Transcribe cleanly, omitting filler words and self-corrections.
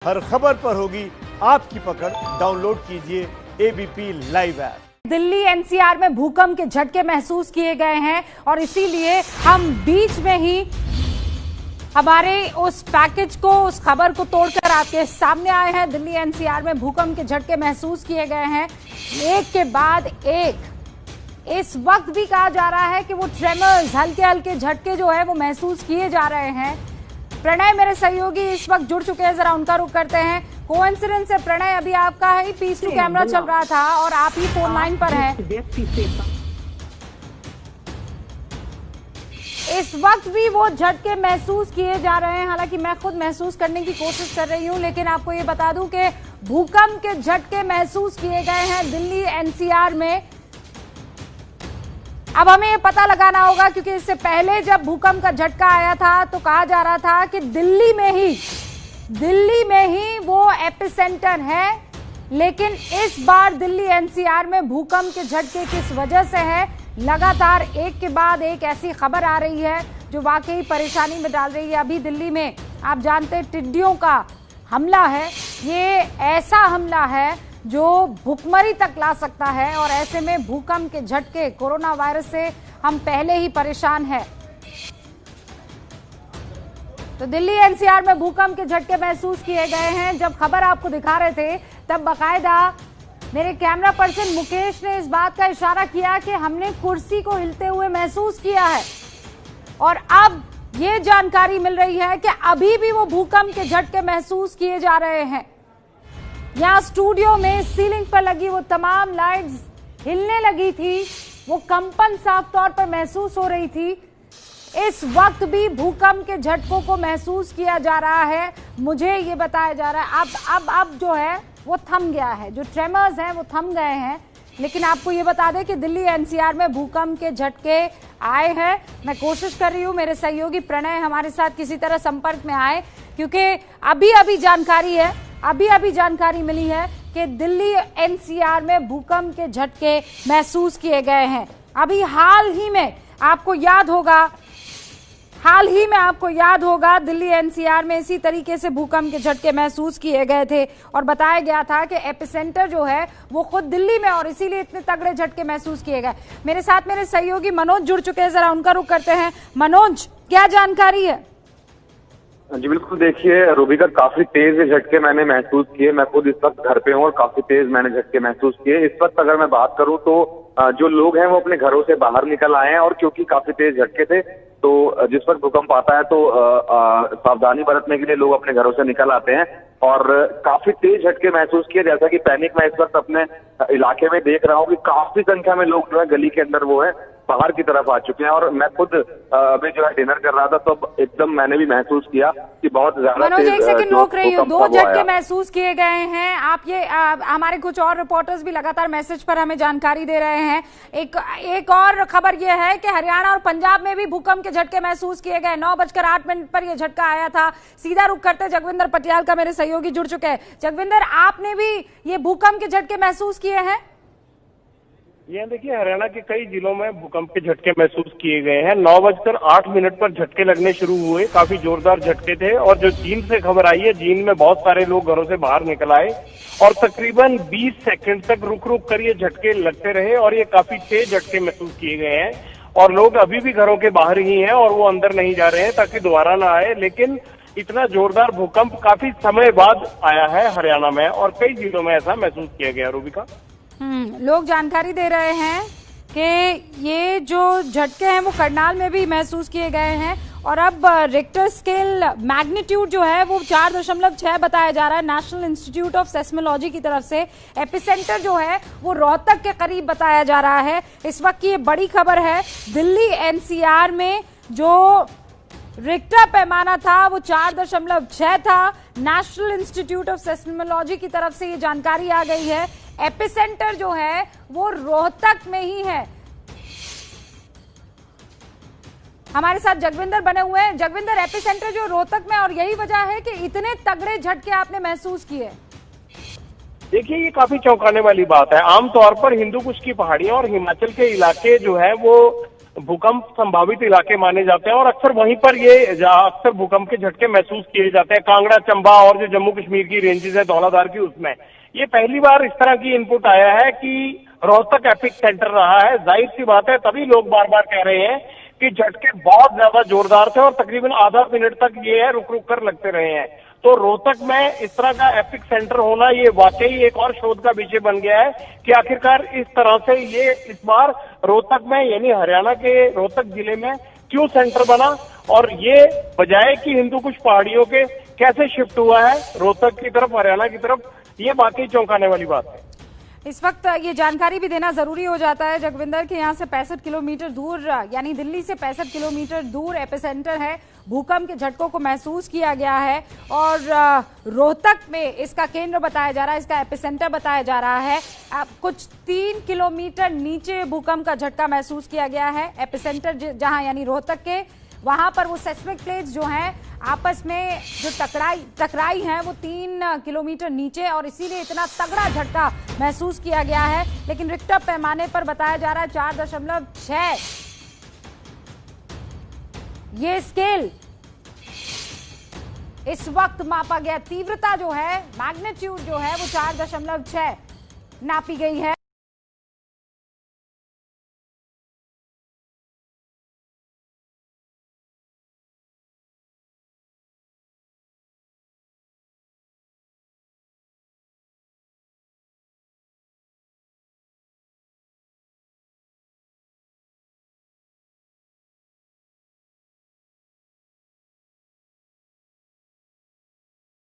हर खबर पर होगी आपकी पकड़। डाउनलोड कीजिए ABP live app. Delhi NCR में भूकंप के झटके महसूस किए गए हैं और इसीलिए हम बीच में ही हमारे उस पैकेज को, उस खबर को तोड़कर आपके सामने आए हैं। दिल्ली एनसीआर में भूकंप के झटके महसूस किए गए हैं, एक के बाद एक। इस वक्त भी कहा जा रहा है कि वो ट्रेमर्स, हल्के हल्के झटके जो है वो महसूस किए जा रहे हैं। प्रणय मेरे सहयोगी इस वक्त जुड़ चुके हैं, जरा उनका रुख करते हैं। कोइंसिडेंस है प्रणय, अभी आपका ही P2 कैमरा चल रहा था और आप ही फोन लाइन पर हैं। इस वक्त भी वो झटके महसूस किए जा रहे हैं। हालांकि मैं खुद महसूस करने की कोशिश कर रही हूं, लेकिन आपको ये बता दूं कि भूकंप के झटके महसूस किए गए हैं दिल्ली एनसीआर में। अब हमें ये पता लगाना होगा, क्योंकि इससे पहले जब भूकंप का झटका आया था तो कहा जा रहा था कि दिल्ली में ही वो एपिसेंटर है। लेकिन इस बार दिल्ली एनसीआर में भूकंप के झटके किस वजह से है, लगातार एक के बाद एक ऐसी खबर आ रही है जो वाकई परेशानी में डाल रही है। अभी दिल्ली में आप जानते हैं टिड्डियों का हमला है, ये ऐसा हमला है जो भुखमरी तक ला सकता है। और ऐसे में भूकंप के झटके, कोरोना वायरस से हम पहले ही परेशान हैं। तो दिल्ली एनसीआर में भूकंप के झटके महसूस किए गए हैं। जब खबर आपको दिखा रहे थे तब बाकायदा मेरे कैमरा पर्सन मुकेश ने इस बात का इशारा किया कि हमने कुर्सी को हिलते हुए महसूस किया है। और अब ये जानकारी मिल रही है कि अभी भी वो भूकंप के झटके महसूस किए जा रहे हैं। यहाँ स्टूडियो में सीलिंग पर लगी वो तमाम लाइट्स हिलने लगी थी, वो कंपन साफ तौर पर महसूस हो रही थी। इस वक्त भी भूकंप के झटकों को महसूस किया जा रहा है। मुझे ये बताया जा रहा है अब जो है वो थम गया है, जो ट्रेमर्स हैं वो थम गए हैं। लेकिन आपको ये बता दें कि दिल्ली एनसीआर में भूकंप के झटके आए हैं। मैं कोशिश कर रही हूँ मेरे सहयोगी प्रणय हमारे साथ किसी तरह संपर्क में आए, क्योंकि अभी जानकारी मिली है कि दिल्ली एनसीआर में भूकंप के झटके महसूस किए गए हैं। अभी हाल ही में आपको याद होगा दिल्ली एनसीआर में इसी तरीके से भूकंप के झटके महसूस किए गए थे और बताया गया था कि एपिसेंटर जो है वो खुद दिल्ली में, और इसीलिए इतने तगड़े झटके महसूस किए गए। मेरे साथ मेरे सहयोगी मनोज जुड़ चुके हैं, जरा उनका रुख करते हैं। मनोज, क्या जानकारी है? जी बिल्कुल, देखिए रूबिका, काफी तेज झटके मैंने महसूस किए। मैं खुद इस वक्त घर पे हूँ और काफी तेज मैंने झटके महसूस किए। इस वक्त अगर मैं बात करूँ तो जो लोग हैं वो अपने घरों से बाहर निकल आए हैं, और क्योंकि काफी तेज झटके थे तो जिस वक्त भूकंप आता है तो सावधानी बरतने के लिए लोग अपने घरों से निकल आते हैं। और काफी तेज झटके महसूस किए। जैसा कि पैनिक मैं इस वक्त अपने इलाके में देख रहा हूँ कि काफी संख्या में लोग जो है गली के अंदर वो है बाहर की तरफ आ चुके हैं। और मैं खुद अभी जो है डिनर कर रहा था तो एकदम मैंने भी महसूस किया कि बहुत ज्यादा। मनोज, एक सेकंड रोक रही हूँ। 2 झटके महसूस किए गए हैं। आप ये हमारे कुछ और रिपोर्टर्स भी लगातार मैसेज पर हमें जानकारी दे रहे हैं। एक और खबर ये है कि हरियाणा और पंजाब में भी भूकंप के झटके महसूस किए गए। 9:08 पर यह झटका आया था। सीधा रुख करते जगविंदर पटियाल का मेरे सहयोगी जुड़ चुके हैं। जगविंदर, आपने भी ये भूकंप के झटके महसूस किए हैं? ये देखिए, हरियाणा के कई जिलों में भूकंप के झटके महसूस किए गए हैं। 9:08 पर झटके लगने शुरू हुए, काफी जोरदार झटके थे। और जो चीन से खबर आई है, चीन में बहुत सारे लोग घरों से बाहर निकल आए और तकरीबन 20 सेकंड तक रुक रुक कर ये झटके लगते रहे और ये काफी तेज झटके महसूस किए गए हैं। और लोग अभी भी घरों के बाहर ही हैं और वो अंदर नहीं जा रहे हैं ताकि दोबारा ना आए। लेकिन इतना जोरदार भूकंप काफी समय बाद आया है हरियाणा में, और कई जिलों में ऐसा महसूस किया गया। रूबिका, लोग जानकारी दे रहे हैं कि ये जो झटके हैं वो करनाल में भी महसूस किए गए हैं। और अब रिक्टर स्केल मैग्नीट्यूड जो है वो 4.6 बताया जा रहा है नेशनल इंस्टीट्यूट ऑफ सेस्मोलॉजी की तरफ से। एपिसेंटर जो है वो रोहतक के करीब बताया जा रहा है। इस वक्त की ये बड़ी खबर है। दिल्ली एनसीआर में जो रिक्टर पैमाना था वो 4.6 था। नेशनल इंस्टीट्यूट ऑफ सेस्मोलॉजी की तरफ से ये जानकारी आ गई है। एपिसेंटर जो है वो रोहतक में ही है। हमारे साथ जगविंदर बने हुए हैं। जगविंदर, एपिसेंटर जो रोहतक में, और यही वजह है कि इतने तगड़े झटके आपने महसूस किए। देखिए, ये काफी चौंकाने वाली बात है। आमतौर पर हिंदू कुश की पहाड़ियां और हिमाचल के इलाके जो है वो भूकंप संभावित इलाके माने जाते हैं और अक्सर वहीं पर ये अक्सर भूकंप के झटके महसूस किए जाते हैं। कांगड़ा, चंबा और जो जम्मू कश्मीर की रेंजेस है धौलाधार की, उसमें ये पहली बार इस तरह की इनपुट आया है कि रोहतक एपिक सेंटर रहा है। जाहिर सी बात है, तभी लोग बार बार कह रहे हैं कि झटके बहुत ज्यादा जोरदार थे और तकरीबन आधा मिनट तक ये है रुक रुक कर लगते रहे हैं। तो रोहतक में इस तरह का एपिक सेंटर होना ये वाकई एक और शोध का विषय बन गया है कि आखिरकार इस तरह से ये इस बार रोहतक में यानी हरियाणा के रोहतक जिले में क्यों सेंटर बना और ये बजाय कि हिंदुकुश पहाड़ियों के कैसे शिफ्ट हुआ है रोहतक की तरफ, हरियाणा की तरफ, ये वाकई चौंकाने वाली बात है। इस वक्त ये जानकारी भी देना जरूरी हो जाता है जगविंदर के यहाँ से 65 किलोमीटर दूर यानी दिल्ली से 65 किलोमीटर दूर एपिसेंटर है। भूकंप के झटकों को महसूस किया गया है और रोहतक में इसका केंद्र बताया जा रहा है, इसका एपिसेंटर बताया जा रहा है। कुछ 3 किलोमीटर नीचे भूकंप का झटका महसूस किया गया है। एपिसेंटर जहां यानी रोहतक के वहां पर वो सेस्मिक प्लेट्स जो हैं आपस में जो टकराई हैं वो 3 किलोमीटर नीचे और इसीलिए इतना तगड़ा झटका महसूस किया गया है। लेकिन रिक्टर पैमाने पर बताया जा रहा है 4.6 ये स्केल इस वक्त मापा गया। तीव्रता जो है, मैग्नीट्यूड जो है वो 4.6 नापी गई है।